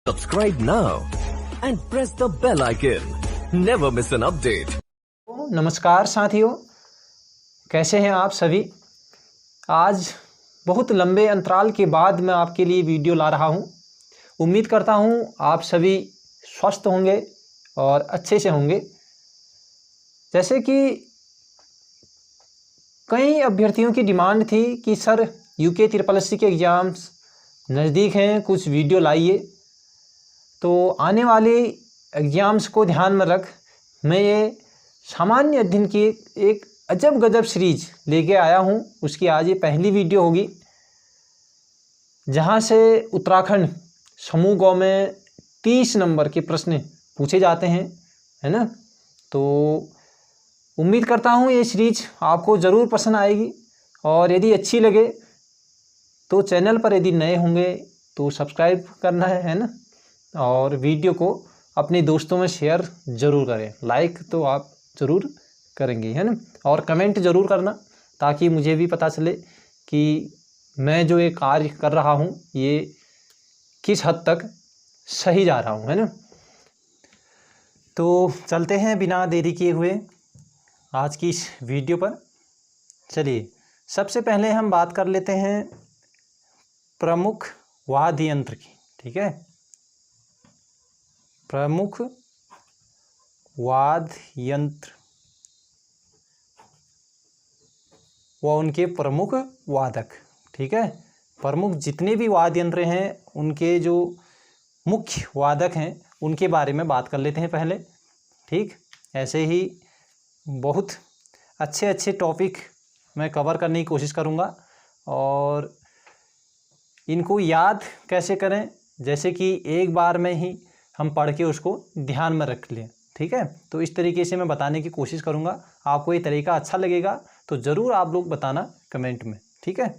Subscribe now and press the bell icon. Never miss an update. नमस्कार साथियों, कैसे हैं आप सभी। आज बहुत लंबे अंतराल के बाद मैं आपके लिए वीडियो ला रहा हूं। उम्मीद करता हूं आप सभी स्वस्थ होंगे और अच्छे से होंगे। जैसे कि कई अभ्यर्थियों की डिमांड थी कि सर यूके SSC के एग्ज़ाम्स नज़दीक हैं, कुछ वीडियो लाइए। तो आने वाले एग्ज़ाम्स को ध्यान में रख मैं ये सामान्य अध्ययन की एक अजब गजब सीरीज लेके आया हूँ। उसकी आज ये पहली वीडियो होगी, जहाँ से उत्तराखंड समूह गौ में 30 नंबर के प्रश्न पूछे जाते हैं, है ना। तो उम्मीद करता हूँ ये सीरीज आपको ज़रूर पसंद आएगी, और यदि अच्छी लगे तो चैनल पर यदि नए होंगे तो सब्सक्राइब करना है ना, और वीडियो को अपने दोस्तों में शेयर ज़रूर करें। लाइक तो आप ज़रूर करेंगे, है ना, और कमेंट ज़रूर करना, ताकि मुझे भी पता चले कि मैं जो ये कार्य कर रहा हूँ ये किस हद तक सही जा रहा हूँ, है ना। तो चलते हैं बिना देरी किए हुए आज की इस वीडियो पर। चलिए, सबसे पहले हम बात कर लेते हैं प्रमुख वाद्य यंत्र की। ठीक है, प्रमुख वाद्य यंत्र व उनके प्रमुख वादक। ठीक है, प्रमुख जितने भी वाद्य यंत्र हैं उनके जो मुख्य वादक हैं उनके बारे में बात कर लेते हैं पहले। ठीक, ऐसे ही बहुत अच्छे अच्छे टॉपिक मैं कवर करने की कोशिश करूँगा, और इनको याद कैसे करें, जैसे कि एक बार में ही हम पढ़ के उसको ध्यान में रख लें। ठीक है, तो इस तरीके से मैं बताने की कोशिश करूँगा। आपको ये तरीका अच्छा लगेगा तो ज़रूर आप लोग बताना कमेंट में। ठीक है,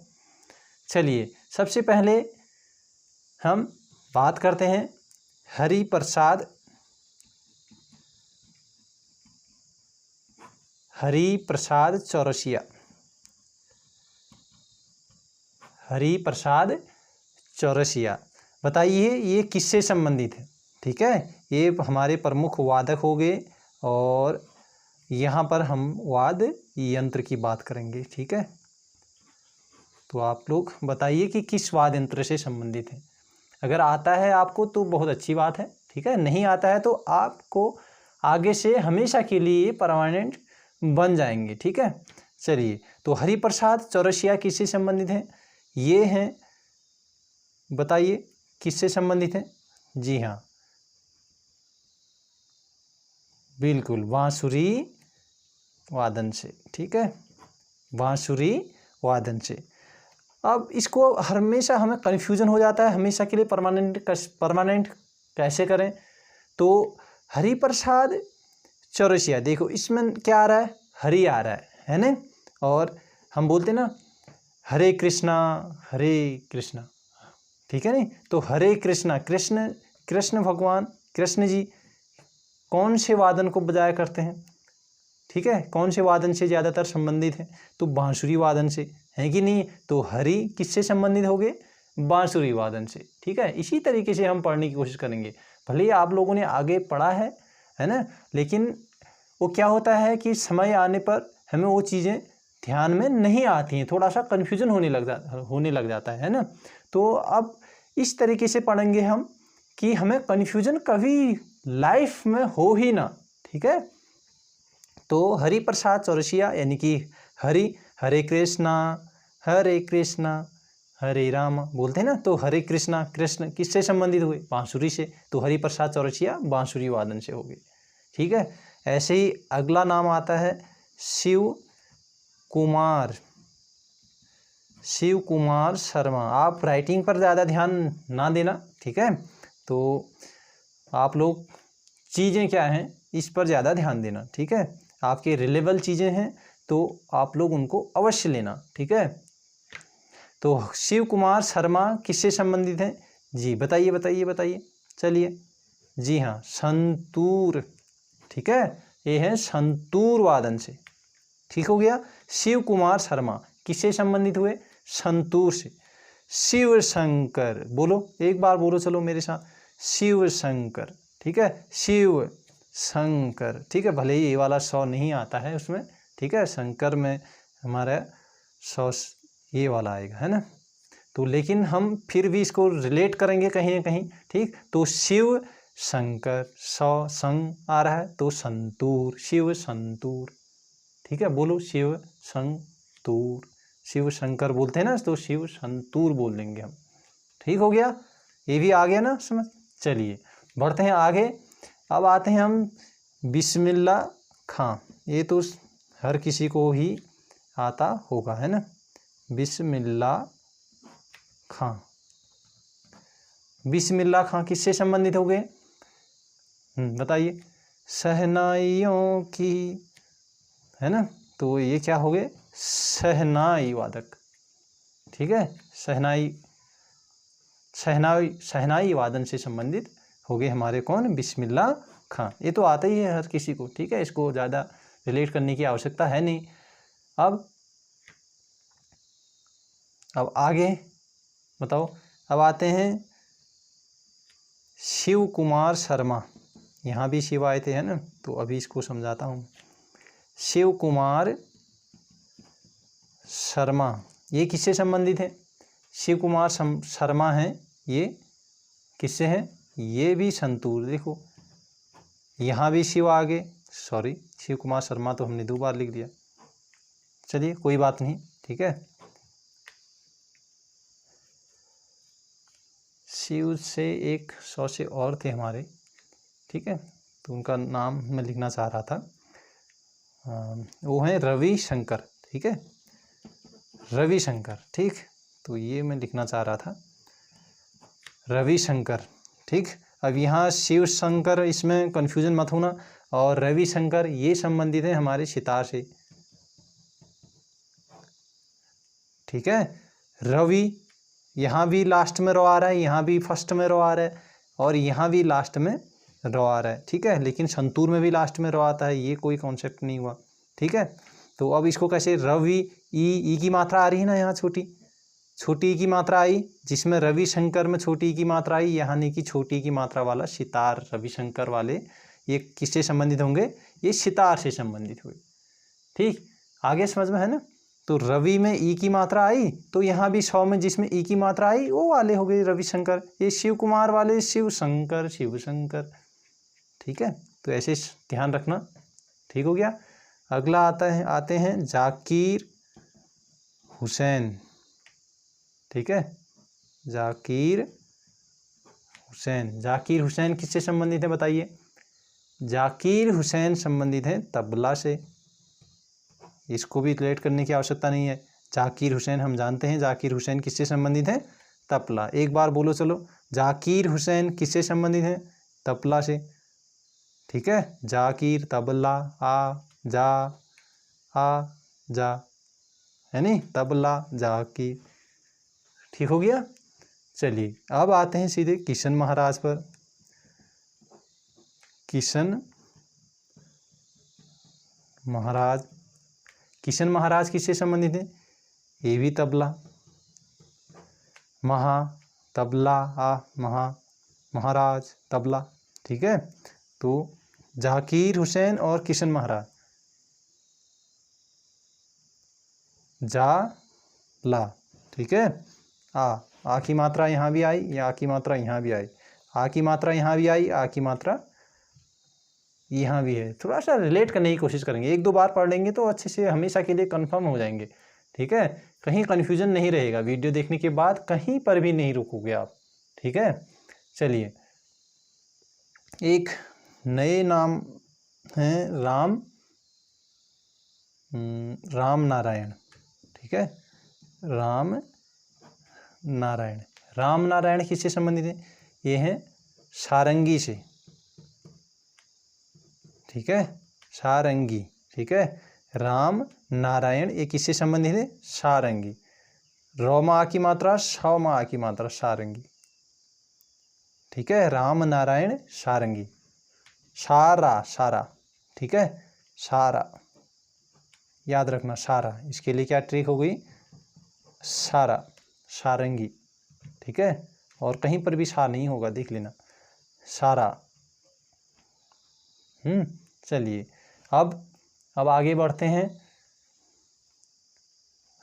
चलिए सबसे पहले हम बात करते हैं हरिप्रसाद चौरसिया। हरिप्रसाद चौरसिया, बताइए ये किससे संबंधित है। ठीक है, ये हमारे प्रमुख वादक हो गए, और यहाँ पर हम वाद्य यंत्र की बात करेंगे। ठीक है, तो आप लोग बताइए कि किस वाद्य यंत्र से संबंधित है। अगर आता है आपको तो बहुत अच्छी बात है। ठीक है, नहीं आता है तो आपको आगे से हमेशा के लिए परमानेंट बन जाएंगे। ठीक है, चलिए, तो हरिप्रसाद चौरसिया किससे संबंधित हैं, ये हैं, बताइए किससे संबंधित हैं। जी हाँ, बिल्कुल बांसुरी वादन से। ठीक है, बांसुरी वादन से। अब इसको हमेशा हमें कन्फ्यूजन हो जाता है, हमेशा के लिए परमानेंट कैसे करें। तो हरिप्रसाद चौरसिया, देखो इसमें क्या आ रहा है, हरि आ रहा है ना, और हम बोलते हैं ना हरे कृष्णा हरे कृष्णा। ठीक है नहीं, तो हरे कृष्णा, कृष्ण भगवान, कृष्ण जी कौन से वादन को बजाया करते हैं। ठीक है, कौन से वादन से ज़्यादातर संबंधित हैं, तो बांसुरी वादन से, है कि नहीं। तो हरि किससे संबंधित हो गए, बांसुरी वादन से। ठीक है, इसी तरीके से हम पढ़ने की कोशिश करेंगे। भले ही आप लोगों ने आगे पढ़ा है ना, लेकिन वो क्या होता है कि समय आने पर हमें वो चीज़ें ध्यान में नहीं आती हैं, थोड़ा सा कन्फ्यूजन होने लग जाता है ना। तो अब इस तरीके से पढ़ेंगे हम कि हमें कन्फ्यूजन कभी लाइफ में हो ही ना। ठीक है, तो हरिप्रसाद चौरसिया यानी कि हरे कृष्णा हरे राम बोलते हैं ना, तो हरे कृष्णा, कृष्ण किससे संबंधित हुए, बांसुरी से, तो हरिप्रसाद चौरसिया बांसुरी वादन से हो गए। ठीक है, ऐसे ही अगला नाम आता है शिव कुमार शर्मा। आप राइटिंग पर ज़्यादा ध्यान ना देना। ठीक है, तो आप लोग चीज़ें क्या हैं इस पर ज़्यादा ध्यान देना। ठीक है, आपके रिलेबल चीज़ें हैं तो आप लोग उनको अवश्य लेना। ठीक है, तो शिव कुमार शर्मा किससे संबंधित हैं, जी बताइए। चलिए, जी हाँ, संतूर। ठीक है, ये है संतूर वादन से। ठीक हो गया, शिव कुमार शर्मा किससे संबंधित हुए, संतूर से। शिव शंकर, बोलो एक बार बोलो, चलो मेरे साथ, शिव शंकर, ठीक है, शिव शंकर, ठीक है। भले ही ये वाला सौ नहीं आता है उसमें, ठीक है, शंकर में हमारा सौ ये वाला आएगा, है ना। तो लेकिन हम फिर भी इसको रिलेट करेंगे कहीं ना कहीं, ठीक। तो शिव शंकर, सौ संग आ रहा है तो संतूर, शिव संतूर, ठीक है। बोलो शिव संतूर, शिव शंकर बोलते हैं ना तो शिव संतूर बोल देंगे हम, ठीक हो गया। ये भी आ गया ना समझ। चलिए बढ़ते हैं आगे। अब आते हैं हम बिस्मिल्लाह खां। ये तो हर किसी को ही आता होगा, है ना। बिस्मिल्लाह खां, बिस्मिल्लाह खां किससे संबंधित हो गए? बताइए। शहनाइयों की, है ना। तो ये क्या हो गए? शहनाई वादक, ठीक है। शहनाई, शहनाई, शहनाई वादन से संबंधित हो गए हमारे कौन? बिस्मिल्लाह खां। ये तो आता ही है हर किसी को, ठीक है, इसको ज़्यादा रिलेट करने की आवश्यकता है नहीं। अब आगे बताओ। अब आते हैं शिव कुमार शर्मा। यहाँ भी शिव आए थे, है ना, तो अभी इसको समझाता हूँ। शिव कुमार शर्मा ये किससे संबंधित है? शिव कुमार शर्मा हैं, ये किससे हैं? ये भी संतूर, देखो यहाँ भी शिव आगे, सॉरी शिव कुमार शर्मा तो हमने 2 बार लिख दिया, चलिए कोई बात नहीं, ठीक है। शिव से एक 100 से और थे हमारे, ठीक है, तो उनका नाम मैं लिखना चाह रहा था। वो हैं रवि शंकर, ठीक है, रवि शंकर, ठीक। तो ये मैं लिखना चाह रहा था, रवि शंकर, ठीक। अब यहाँ शिव शंकर, इसमें कन्फ्यूजन मत होना। और रवि शंकर ये संबंधित है हमारे सितार से, ठीक है। रवि यहाँ भी लास्ट में रो आ रहा है, यहाँ भी फर्स्ट में रो आ रहा है, और यहाँ भी लास्ट में रो आ रहा है, ठीक है। लेकिन संतूर में भी लास्ट में रो आता है, ये कोई कॉन्सेप्ट नहीं हुआ, ठीक है। तो अब इसको कैसे? रवि, ई की मात्रा आ रही है ना यहाँ, छोटी छोटी की मात्रा आई, जिसमें रवि शंकर में छोटी की मात्रा आई, यानी कि छोटी की मात्रा वाला सितार रवि शंकर वाले, ये किससे संबंधित होंगे? ये सितार से संबंधित हुए, ठीक। आगे समझ में है ना। तो रवि में ई की मात्रा आई, तो यहाँ भी 100 में जिसमें ई की मात्रा आई वो वाले हो गए रवि शंकर। ये शिव कुमार वाले शिव शंकर, शिव शंकर, ठीक है। तो ऐसे ध्यान रखना, ठीक हो गया। अगला आते हैं जाकिर हुसैन, ठीक है, जाकिर हुसैन। जाकिर हुसैन किससे संबंधित है बताइए? जाकिर हुसैन संबंधित है तबला से, इसको भी रिलेट करने की आवश्यकता नहीं है। जाकिर हुसैन हम जानते हैं, जाकिर हुसैन किससे संबंधित है? तबला। एक बार बोलो चलो, जाकिर हुसैन किससे संबंधित है? तबला से, ठीक है। जाकिर तबला, आ जा, है नहीं, तबला जाकिर, ठीक हो गया। चलिए अब आते हैं सीधे किशन महाराज पर। किशन महाराज, किशन महाराज किससे संबंधित है? ये भी तबला, महा तबला, महा महाराज तबला, ठीक है। तो जाकिर हुसैन और किशन महाराज, जा ला, ठीक है। आ की मात्रा यहाँ भी आई, या की मात्रा यहाँ भी आई, आ की मात्रा यहाँ भी आई, आ की मात्रा यहाँ भी है। थोड़ा सा रिलेट करने की कोशिश करेंगे, 1-2 बार पढ़ लेंगे तो अच्छे से हमेशा के लिए कंफर्म हो जाएंगे, ठीक है। कहीं कन्फ्यूजन नहीं रहेगा, वीडियो देखने के बाद कहीं पर भी नहीं रुकोगे आप, ठीक है। चलिए एक नए नाम हैं राम नारायण, ठीक है, राम नारायण। राम नारायण किससे संबंधित है? ये हैं सारंगी से, ठीक है, सारंगी, ठीक है। राम नारायण ये किससे संबंधित है? सारंगी। रोमा की मात्रा, सौमा की मात्रा, सारंगी, ठीक है। राम नारायण सारंगी, सारा, सारा, ठीक है, सारा याद रखना, सारा। इसके लिए क्या ट्रिक हो गई? सारा, सारंगी, ठीक है। और कहीं पर भी सा नहीं होगा, देख लेना, सारा। चलिए अब आगे बढ़ते हैं।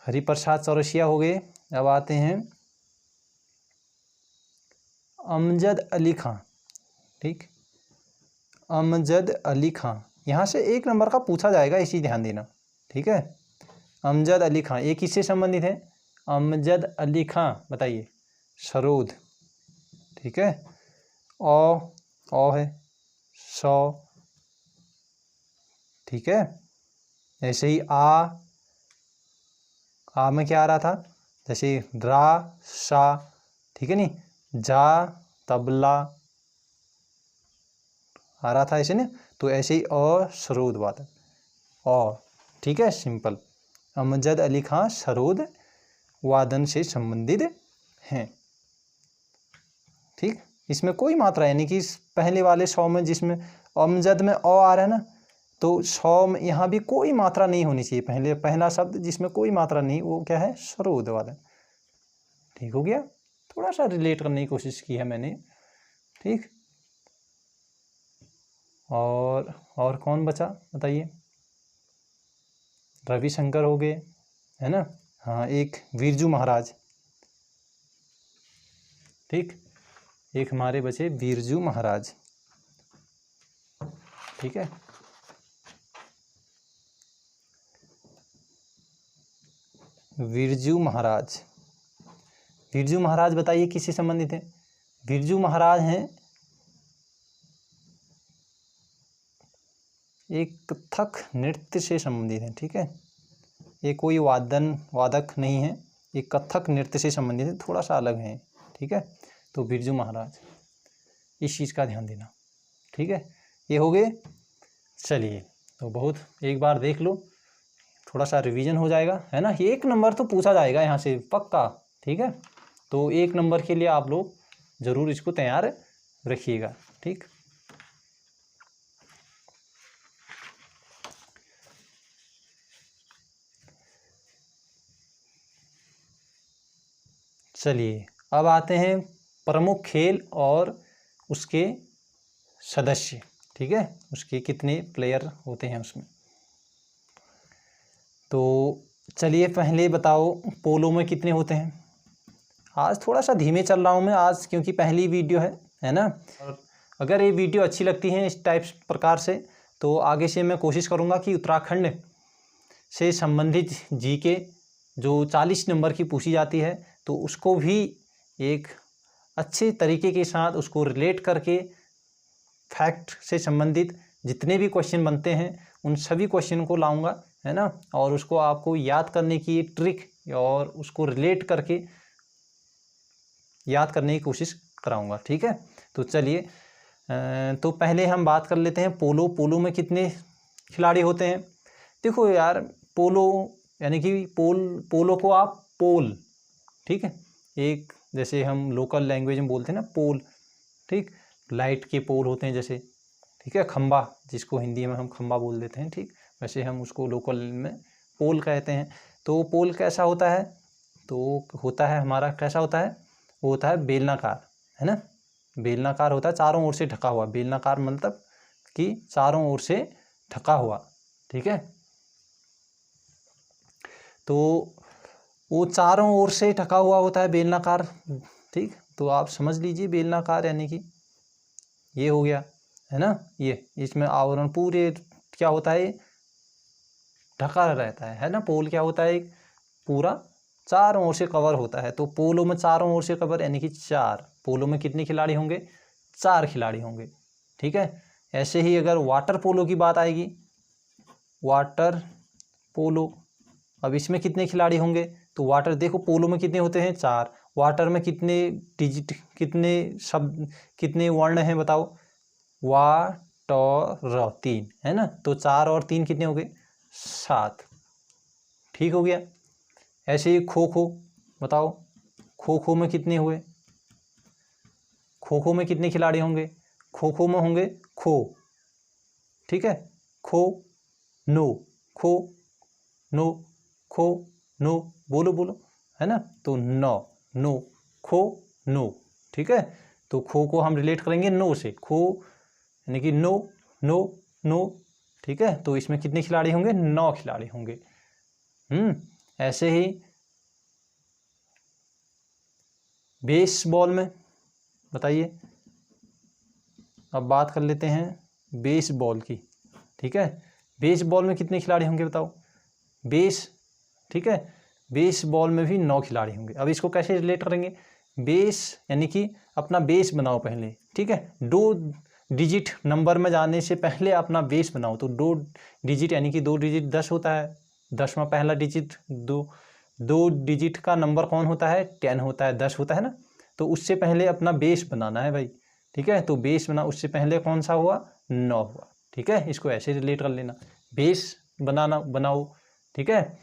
हरिप्रसाद चौरसिया हो गए। अब आते हैं अमजद अली खां। ठीक, अमजद अली खां, यहाँ से 1 नंबर का पूछा जाएगा, इसी ध्यान देना। ठीक है, अमजद अली खां ये किससे संबंधित है? अमजद अली खां, बताइए। सरोद। ठीक है, ओ है, सौ। ठीक है, ऐसे ही आ में क्या आ रहा था? जैसे रा सा। ठीक है, नहीं, जा तबला आ रहा था ऐसे ना, तो ऐसे ही सरोद वादन और। ठीक है, सिंपल। अमजद अली खां सरोद वादन से संबंधित हैं। ठीक, इसमें कोई मात्रा यानी कि इस पहले वाले 100 में जिसमें अमजद में आ रहा है ना, तो 100 में यहाँ भी कोई मात्रा नहीं होनी चाहिए। पहला शब्द जिसमें कोई मात्रा नहीं, वो क्या है? सरोद वादन। ठीक हो गया, थोड़ा सा रिलेट करने की कोशिश की है मैंने। ठीक, और कौन बचा बताइए? रविशंकर हो गए, है ना। हाँ, एक बिरजू महाराज। ठीक, एक हमारे बचे बिरजू महाराज। ठीक है, बिरजू महाराज। बिरजू महाराज बताइए किससे संबंधित है? बिरजू महाराज हैं एक कथक नृत्य से संबंधित है। ठीक है, ये कोई वादक नहीं है, ये कथक नृत्य से संबंधित है, थोड़ा सा अलग है। ठीक है, तो बिरजू महाराज, इस चीज़ का ध्यान देना। ठीक है, ये हो गए। चलिए, तो बहुत एक बार देख लो, थोड़ा सा रिवीजन हो जाएगा, है ना। 1 नंबर तो पूछा जाएगा यहाँ से पक्का। ठीक है, तो 1 नंबर के लिए आप लोग ज़रूर इसको तैयार रखिएगा। ठीक, चलिए अब आते हैं प्रमुख खेल और उसके सदस्य। ठीक है, उसके कितने प्लेयर होते हैं उसमें। तो चलिए पहले बताओ पोलो में कितने होते हैं। आज थोड़ा सा धीमे चल रहा हूँ मैं आज, क्योंकि पहली वीडियो है ना। और अगर ये वीडियो अच्छी लगती है इस टाइप प्रकार से, तो आगे से मैं कोशिश करूँगा कि उत्तराखंड से संबंधित जीके जो 40 नंबर की पूछी जाती है, तो उसको भी एक अच्छे तरीके के साथ उसको रिलेट करके फैक्ट से संबंधित जितने भी क्वेश्चन बनते हैं उन सभी क्वेश्चन को लाऊंगा, है ना। और उसको आपको याद करने की ट्रिक और उसको रिलेट करके याद करने की कोशिश कराऊंगा। ठीक है, तो चलिए तो पहले हम बात कर लेते हैं पोलो में कितने खिलाड़ी होते हैं। देखो यार, पोलो यानी कि पोलो को आप पोल, ठीक है, एक जैसे हम लोकल लैंग्वेज में बोलते हैं ना पोल। ठीक, लाइट के पोल होते हैं जैसे। ठीक है, खंबा, जिसको हिंदी में हम खंबा बोल देते हैं। ठीक, वैसे हम उसको लोकल में पोल कहते हैं। तो पोल कैसा होता है? तो होता है हमारा, कैसा होता है? वो होता है बेलनाकार, है ना। बेलनाकार होता है, चारों ओर से ढका हुआ। बेलनाकार मतलब कि चारों ओर से ढका हुआ। ठीक है, तो वो चारों ओर से ढका हुआ होता है बेलनाकार। ठीक, तो आप समझ लीजिए बेलनाकार यानी कि ये हो गया, है ना। ये इसमें आवरण पूरे क्या होता है, ढका रहता है ना। पोल क्या होता है, एक पूरा चारों ओर से कवर होता है। तो पोलो में चारों ओर से कवर यानी कि 4। पोलो में कितने खिलाड़ी होंगे? 4 खिलाड़ी होंगे। ठीक है, ऐसे ही अगर वाटर पोलो की बात आएगी, वाटर पोलो, अब इसमें कितने खिलाड़ी होंगे? तो वाटर, देखो पोलो में कितने होते हैं? 4। वाटर में कितने डिजिट, कितने शब्द, कितने वर्ण हैं बताओ? वाटर 3, है ना। तो 4 और 3 कितने हो गए? 7। ठीक हो गया। ऐसे ही खो खो बताओ, खो खो में कितने हुए? खो खो में कितने खिलाड़ी होंगे? खो खो में होंगे खो, ठीक है, खो नो, खो नो, खो नो, बोलो बोलो, है ना। तो 9, नो, खो नो। ठीक है, तो खो को हम रिलेट करेंगे नो से, खो यानी कि नो नो नो, ठीक है। तो इसमें कितने खिलाड़ी होंगे, 9 खिलाड़ी होंगे। ऐसे ही बेसबॉल में बताइए, अब बात कर लेते हैं बेसबॉल की, ठीक है। बेसबॉल में कितने खिलाड़ी होंगे बताओ, ठीक है, बेसबॉल में भी 9 खिलाड़ी होंगे। अब इसको कैसे रिलेट करेंगे, बेस यानी कि अपना बेस बनाओ पहले, ठीक है। 2 डिजिट नंबर में जाने से पहले अपना बेस बनाओ। तो 2 डिजिट यानी कि 2 डिजिट 10 होता है, 10वां पहला डिजिट, 2 डिजिट का नंबर कौन होता है, 10 होता है, 10 होता है ना। तो उससे पहले अपना बेस बनाना है भाई, ठीक है। तो बेस बना, उससे पहले कौन सा हुआ, 9 हुआ, ठीक है। इसको ऐसे रिलेट कर लेना, बेस बनाओ, ठीक है।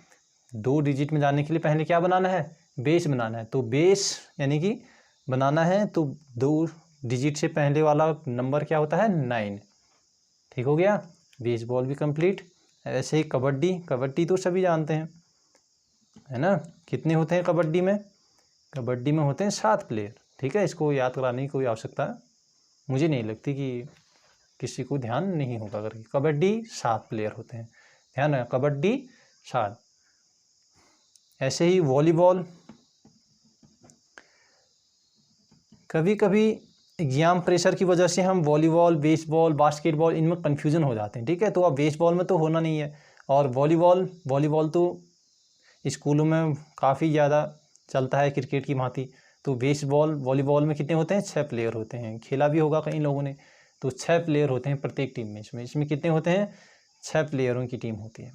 2 डिजिट में जाने के लिए पहले क्या बनाना है, बेस बनाना है। तो बेस यानी कि बनाना है, तो 2 डिजिट से पहले वाला नंबर क्या होता है, 9, ठीक हो गया। बेसबॉल भी कंप्लीट। ऐसे ही कबड्डी तो सभी जानते हैं, है ना। कितने होते हैं कबड्डी में, कबड्डी में होते हैं 7 प्लेयर, ठीक है। इसको याद कराने की कोई आवश्यकता मुझे नहीं लगती कि किसी को ध्यान नहीं होगा करके। कबड्डी 7 प्लेयर होते हैं, ध्यान है, कबड्डी 7। ऐसे ही वॉलीबॉल, कभी कभी एग्जाम प्रेशर की वजह से हम वॉलीबॉल, बेसबॉल, बास्केटबॉल इनमें कन्फ्यूज़न हो जाते हैं, ठीक है। तो अब बेसबॉल में तो होना नहीं है, और वॉलीबॉल तो स्कूलों में काफ़ी ज़्यादा चलता है क्रिकेट की भांति। तो वॉलीबॉल में कितने होते हैं, 6 प्लेयर होते हैं, खेला भी होगा कई लोगों ने। तो 6 प्लेयर होते हैं प्रत्येक टीम में, इसमें कितने होते हैं, 6 प्लेयरों की टीम होती है,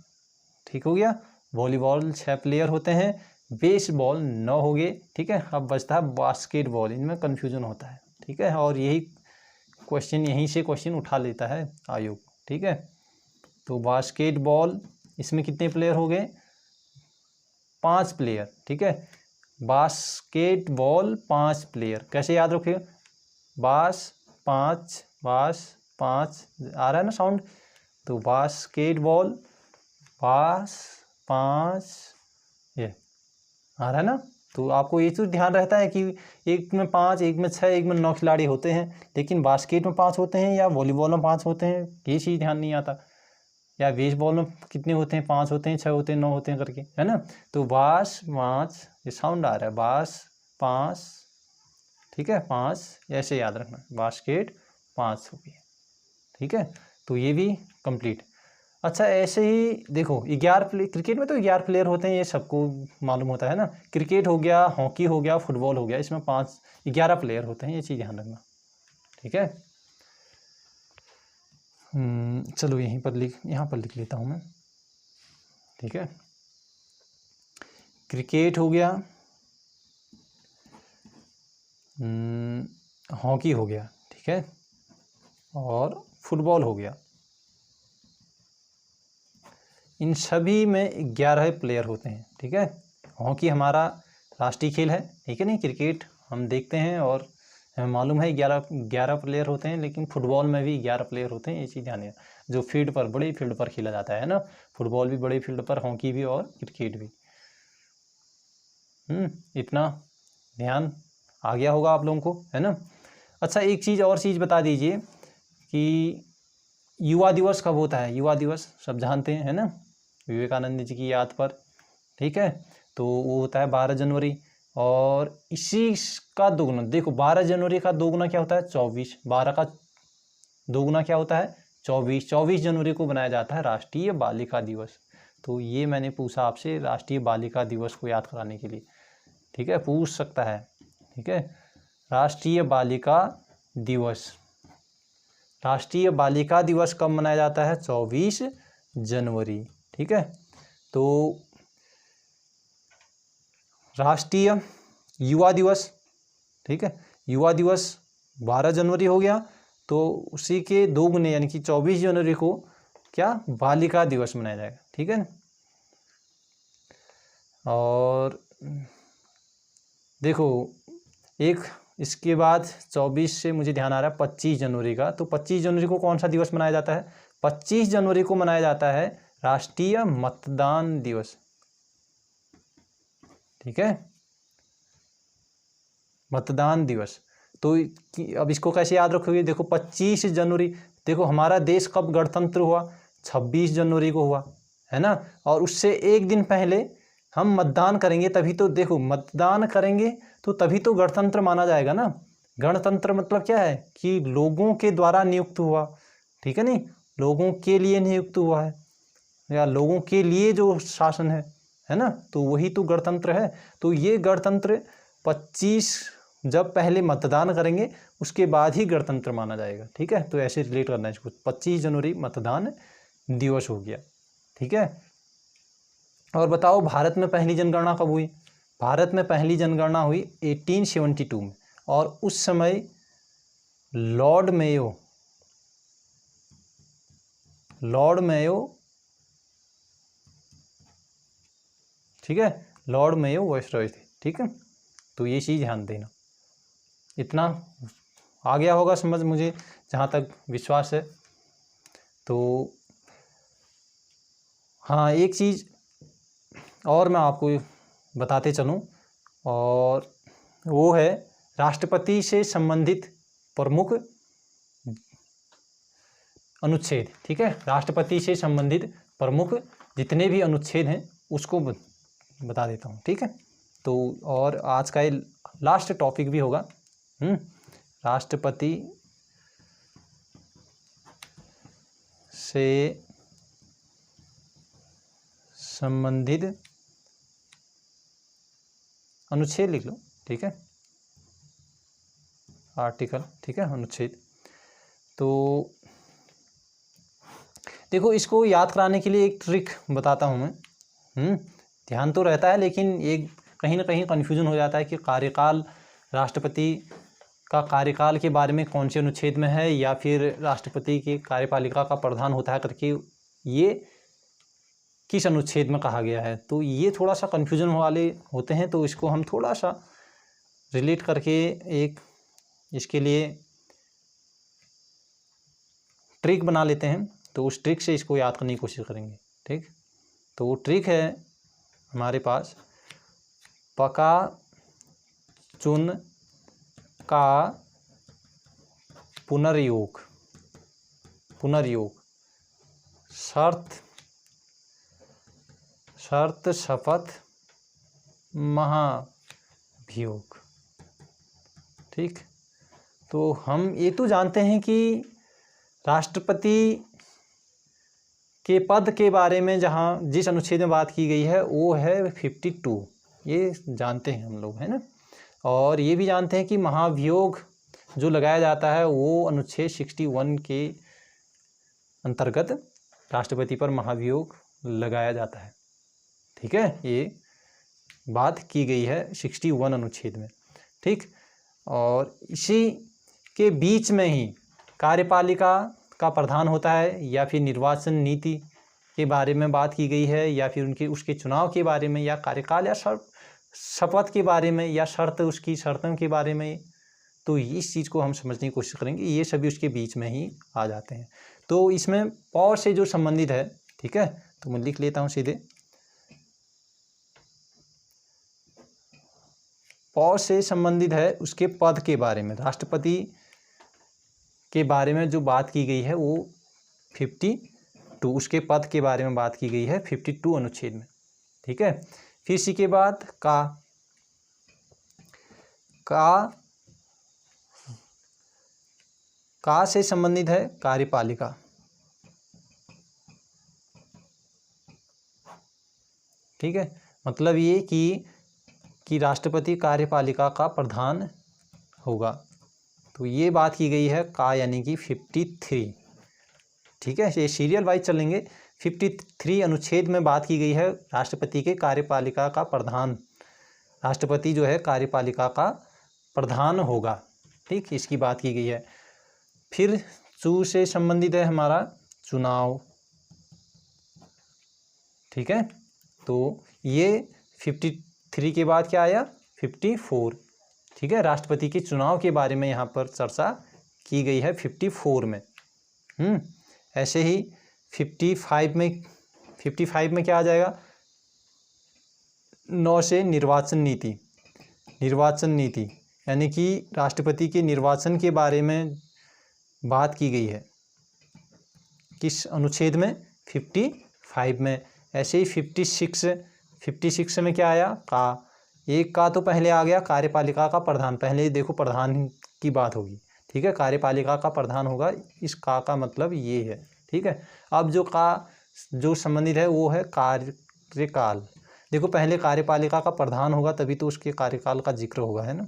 ठीक हो गया। वॉलीबॉल 6 प्लेयर होते हैं, बेसबॉल 9 हो गए, ठीक है। अब बचता है बास्केटबॉल, इनमें कन्फ्यूजन होता है, ठीक है। और यहीं से क्वेश्चन उठा लेता है आयोग, ठीक है। तो बास्केटबॉल, इसमें कितने प्लेयर हो गए, 5 प्लेयर, ठीक है। बास्केटबॉल 5 प्लेयर, कैसे याद रखिए, बास 5 आ रहा है ना साउंड। तो बास्केटबॉल, बास 5, ये आ रहा है ना। तो आपको ये तो ध्यान रहता है कि एक में 5, एक में 6, एक में 9 खिलाड़ी होते हैं, लेकिन बास्केट में 5 होते हैं या वॉलीबॉल में 5 होते हैं, ये चीज़ ध्यान नहीं आता। या बेसबॉल में कितने होते हैं, 5 होते हैं, 6 होते हैं, 9 होते हैं करके, है ना। तो बास 5, ये साउंड आ रहा है, बास 5, ठीक है, 5 ऐसे याद रखना, बास्केट 5 हो गया, ठीक है। तो ये भी कंप्लीट। अच्छा, ऐसे ही देखो 11 क्रिकेट में तो 11 प्लेयर होते हैं, ये सबको मालूम होता है ना। क्रिकेट हो गया, हॉकी हो गया, फुटबॉल हो गया, इसमें 11 प्लेयर होते हैं, ये चीज़ ध्यान रखना, ठीक है। चलो यहाँ पर लिख लेता हूँ मैं, ठीक है। क्रिकेट हो गया, हॉकी हो गया, ठीक है, और फुटबॉल हो गया। इन सभी में 11 प्लेयर होते हैं, ठीक है। हॉकी हमारा राष्ट्रीय खेल है, ठीक है नहीं। क्रिकेट हम देखते हैं और हमें मालूम है 11 प्लेयर होते हैं, लेकिन फुटबॉल में भी 11 प्लेयर होते हैं, ये चीज़ ध्यान है। जो बड़ी फील्ड पर खेला जाता है ना, फुटबॉल भी बड़ी फील्ड पर, हॉकी भी और क्रिकेट भी। इतना ध्यान आ गया होगा आप लोगों को, है ना। अच्छा, एक चीज़ बता दीजिए कि युवा दिवस कब होता है। युवा दिवस सब जानते हैं, है ना, विवेकानंद जी की याद पर, ठीक है। तो वो होता है 12 जनवरी, और इसी का दोगुना देखो, 12 जनवरी का दोगुना क्या होता है, 24। 12 का दोगुना क्या होता है, 24। 24 जनवरी को बनाया जाता है राष्ट्रीय बालिका दिवस। तो ये मैंने पूछा आपसे राष्ट्रीय बालिका दिवस को याद कराने के लिए, ठीक है, पूछ सकता है, ठीक है। राष्ट्रीय बालिका दिवस, राष्ट्रीय बालिका दिवस कब मनाया जाता है, 24 जनवरी, ठीक है। तो राष्ट्रीय युवा दिवस, ठीक है, युवा दिवस 12 जनवरी हो गया, तो उसी के दोगुने यानी कि 24 जनवरी को क्या, बालिका दिवस मनाया जाएगा, ठीक है। और देखो एक इसके बाद 24 से मुझे ध्यान आ रहा है 25 जनवरी का। तो 25 जनवरी को कौन सा दिवस मनाया जाता है, 25 जनवरी को मनाया जाता है राष्ट्रीय मतदान दिवस, ठीक है, मतदान दिवस। तो अब इसको कैसे याद रखोगे? देखो 25 जनवरी, देखो हमारा देश कब गणतंत्र हुआ? 26 जनवरी को हुआ, है ना। और उससे एक दिन पहले हम मतदान करेंगे, तभी तो, देखो मतदान करेंगे तो तभी तो गणतंत्र माना जाएगा ना। गणतंत्र मतलब क्या है कि लोगों के द्वारा नियुक्त हुआ, ठीक है नहीं, लोगों के लिए नियुक्त हुआ है, या लोगों के लिए जो शासन है ना, तो वही तो गणतंत्र है। तो ये गणतंत्र 25 जब पहले मतदान करेंगे उसके बाद ही गणतंत्र माना जाएगा, ठीक है। तो ऐसे रिलेट करना है इसको, 25 जनवरी मतदान दिवस हो गया, ठीक है। और बताओ भारत में पहली जनगणना कब हुई? भारत में पहली जनगणना हुई 1872 में, और उस समय लॉर्ड मेयो, ठीक है, लॉर्ड मेयो वाइसरॉय थे, ठीक है। तो ये चीज़ ध्यान देना, इतना आ गया होगा समझ, मुझे जहाँ तक विश्वास है। तो हाँ, एक चीज़ और मैं आपको बताते चलूँ, और वो है राष्ट्रपति से संबंधित प्रमुख अनुच्छेद, ठीक है। राष्ट्रपति से संबंधित प्रमुख जितने भी अनुच्छेद हैं उसको बता देता हूँ, ठीक है। तो और आज का ये लास्ट टॉपिक भी होगा, राष्ट्रपति से संबंधित अनुच्छेद लिख लो, ठीक है, आर्टिकल, ठीक है, अनुच्छेद। तो देखो इसको याद कराने के लिए एक ट्रिक बताता हूँ मैं, ध्यान तो रहता है लेकिन एक कहीं ना कहीं कन्फ्यूजन हो जाता है कि कार्यकाल, राष्ट्रपति का कार्यकाल के बारे में कौन से अनुच्छेद में है, या फिर राष्ट्रपति की कार्यपालिका का प्रधान होता है करके ये किस अनुच्छेद में कहा गया है। तो ये थोड़ा सा कन्फ्यूजन वाले होते हैं, तो इसको हम थोड़ा सा रिलेट करके एक इसके लिए ट्रिक बना लेते हैं। तो उस ट्रिक से इसको याद करने की कोशिश करेंगे, ठीक। तो वो ट्रिक है हमारे पास, पका चुन का पुनर्योग, शर्त शपथ महाभियोग, ठीक। तो हम ये तो जानते हैं कि राष्ट्रपति के पद के बारे में जहाँ जिस अनुच्छेद में बात की गई है वो है 52, ये जानते हैं हम लोग, है ना। और ये भी जानते हैं कि महाभियोग जो लगाया जाता है वो अनुच्छेद 61 के अंतर्गत राष्ट्रपति पर महाभियोग लगाया जाता है, ठीक है। ये बात की गई है 61 अनुच्छेद में, ठीक। और इसी के बीच में ही कार्यपालिका का प्रधान होता है, या फिर निर्वाचन नीति के बारे में बात की गई है, या फिर उसके चुनाव के बारे में, या कार्यकाल या शपथ के बारे में, या उसकी शर्तों के बारे में। तो इस चीज़ को हम समझने की कोशिश करेंगे, ये सभी उसके बीच में ही आ जाते हैं। तो इसमें पॉवर से जो संबंधित है, ठीक है, तो मैं लिख लेता हूँ सीधे, पॉवर से संबंधित है उसके पद के बारे में, राष्ट्रपति के बारे में जो बात की गई है वो 52, उसके पद के बारे में बात की गई है 52 अनुच्छेद में, ठीक है। फिर इसी के बाद का से संबंधित है कार्यपालिका, ठीक है। मतलब ये कि राष्ट्रपति कार्यपालिका का प्रधान होगा। तो ये बात की गई है का यानी कि 53, ठीक है। ये सीरियल वाइज चलेंगे। 53 अनुच्छेद में बात की गई है राष्ट्रपति के कार्यपालिका का प्रधान, राष्ट्रपति जो है कार्यपालिका का प्रधान होगा, ठीक, इसकी बात की गई है। फिर चू से संबंधित है हमारा चुनाव, ठीक है। तो ये 53 के बाद क्या आया 54, ठीक है। राष्ट्रपति के चुनाव के बारे में यहाँ पर चर्चा की गई है 54 में। ऐसे ही 55 में क्या आ जाएगा, 9 से निर्वाचन नीति, यानी कि राष्ट्रपति के निर्वाचन के बारे में बात की गई है। किस अनुच्छेद में? 55 में। ऐसे ही 56 में क्या आया? का। एक का तो पहले आ गया, कार्यपालिका का प्रधान। पहले देखो प्रधान की बात होगी, ठीक है, कार्यपालिका का प्रधान होगा। इस का मतलब ये है, ठीक है। अब जो संबंधित है वो है कार्यकाल। देखो पहले कार्यपालिका का प्रधान होगा तभी तो उसके कार्यकाल का जिक्र होगा, है ना।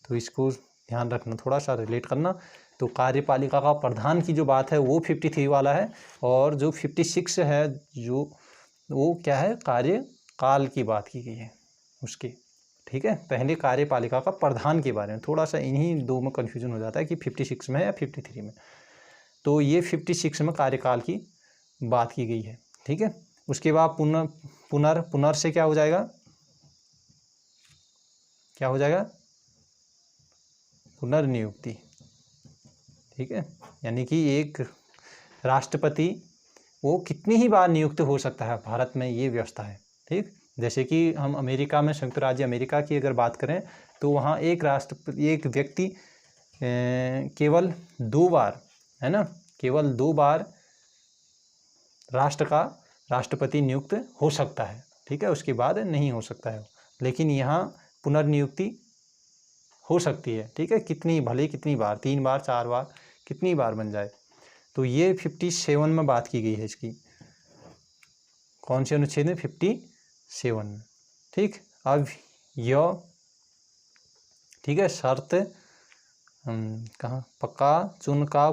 तो इसको ध्यान रखना, थोड़ा सा रिलेट करना। तो कार्यपालिका का प्रधान की जो बात है वो 53 वाला है, और जो 56 है जो वो क्या है? कार्यकाल की बात की गई है उसके, ठीक है। पहले कार्यपालिका का प्रधान के बारे में, थोड़ा सा इन्हीं दो में कन्फ्यूजन हो जाता है कि 56 में या 53 में। तो ये 56 में कार्यकाल की बात की गई है, ठीक है। उसके बाद पुनर से क्या हो जाएगा? क्या हो जाएगा? पुनर्नियुक्ति, ठीक है। यानी कि एक राष्ट्रपति वो कितनी ही बार नियुक्त हो सकता है, भारत में ये व्यवस्था है, ठीक। जैसे कि हम अमेरिका में, संयुक्त राज्य अमेरिका की अगर बात करें तो वहाँ एक व्यक्ति केवल 2 बार, है ना, केवल 2 बार राष्ट्र का राष्ट्रपति नियुक्त हो सकता है, ठीक है। उसके बाद नहीं हो सकता है। लेकिन यहाँ पुनर्नियुक्ति हो सकती है, ठीक है। कितनी बार, 3 बार, 4 बार, कितनी बार बन जाए। तो ये 57 में बात की गई है इसकी। कौन से अनुच्छेद में? 57 में, ठीक। अब यह, ठीक है, शर्त कहाँ? पक्का चुन का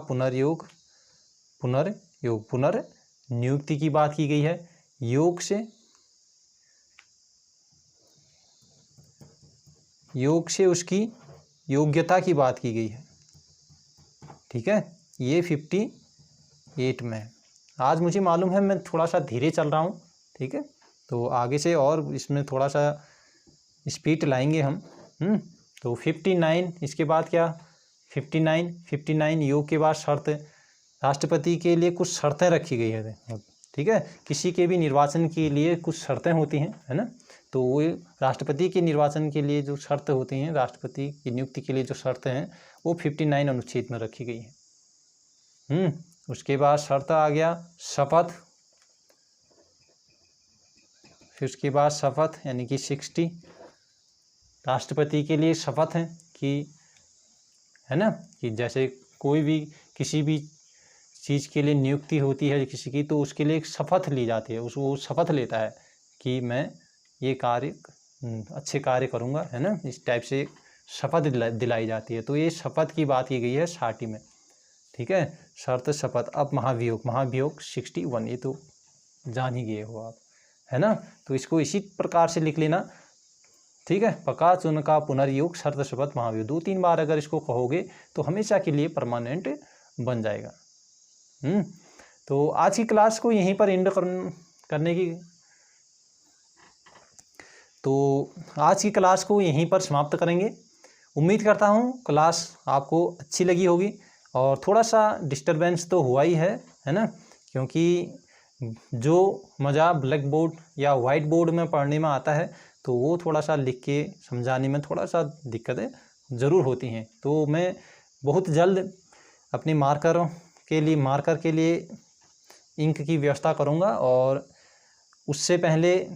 पुनर्नियुक्ति की बात की गई है। योग से उसकी योग्यता की बात की गई है, ठीक है। ये 58 में। आज मुझे मालूम है मैं थोड़ा सा धीरे चल रहा हूँ, ठीक है। तो आगे से और इसमें थोड़ा सा स्पीड लाएंगे हम। तो 59, इसके बाद क्या? 59 योग के बाद शर्त, राष्ट्रपति के लिए कुछ शर्तें रखी गई है, ठीक है। किसी के भी निर्वाचन के लिए कुछ शर्तें होती हैं, है ना। तो वो राष्ट्रपति के निर्वाचन के लिए जो शर्त होती हैं, राष्ट्रपति की नियुक्ति के लिए जो शर्तें हैं, वो 59 अनुच्छेद में रखी गई है। उसके बाद शर्त आ गया शपथ। फिर उसके बाद शपथ यानी कि 60, राष्ट्रपति के लिए शपथ है कि, है ना, कि जैसे कोई भी किसी भी चीज़ के लिए नियुक्ति होती है किसी की, तो उसके लिए एक शपथ ली जाती है। वो शपथ लेता है कि मैं ये अच्छे कार्य करूँगा, है ना। इस टाइप से शपथ दिलाई जाती है। तो ये शपथ की बात की गई है 60 में, ठीक है। शर्त शपथ। अब महाभियोग 61, ये तो जान ही गए हो आप, है ना। तो इसको इसी प्रकार से लिख लेना, ठीक है। पका चुन का पुनर्योग शर्त शपथ महाभियोग, 2-3 बार अगर इसको कहोगे तो हमेशा के लिए परमानेंट बन जाएगा। तो आज की क्लास को यहीं पर एंड करने की, तो आज की क्लास को यहीं पर समाप्त करेंगे। उम्मीद करता हूँ क्लास आपको अच्छी लगी होगी, और थोड़ा सा डिस्टरबेंस तो हुआ ही है ना, क्योंकि जो मज़ा ब्लैक बोर्ड या वाइट बोर्ड में पढ़ने में आता है तो वो थोड़ा सा लिख के समझाने में थोड़ा सा दिक्कतें ज़रूर होती हैं। तो मैं बहुत जल्द अपने मार्कर के लिए इंक की व्यवस्था करूँगा, और उससे पहले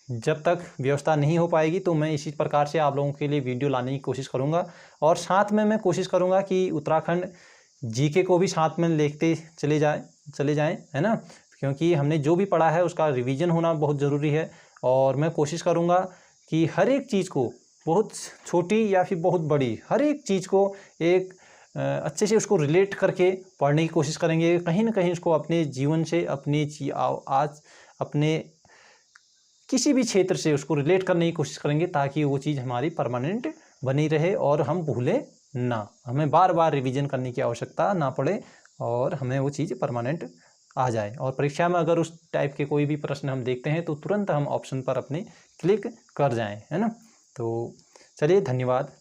जब तक व्यवस्था नहीं हो पाएगी तो मैं इसी प्रकार से आप लोगों के लिए वीडियो लाने की कोशिश करूँगा। और साथ में मैं कोशिश करूँगा कि उत्तराखंड जीके को भी साथ में लेते चले जाएं, है ना, क्योंकि हमने जो भी पढ़ा है उसका रिवीजन होना बहुत ज़रूरी है। और मैं कोशिश करूँगा कि हर एक चीज़ को, बहुत छोटी या फिर बहुत बड़ी, हर एक चीज़ को एक अच्छे से उसको रिलेट करके पढ़ने की कोशिश करेंगे। कहीं ना कहीं उसको अपने जीवन से, अपने किसी भी क्षेत्र से उसको रिलेट करने की कोशिश करेंगे, ताकि वो चीज़ हमारी परमानेंट बनी रहे और हम भूलें ना, हमें बार बार रिवीजन करने की आवश्यकता ना पड़े, और हमें वो चीज़ परमानेंट आ जाए। और परीक्षा में अगर उस टाइप के कोई भी प्रश्न हम देखते हैं तो तुरंत हम ऑप्शन पर अपने क्लिक कर जाएं, है ना। तो चलिए, धन्यवाद।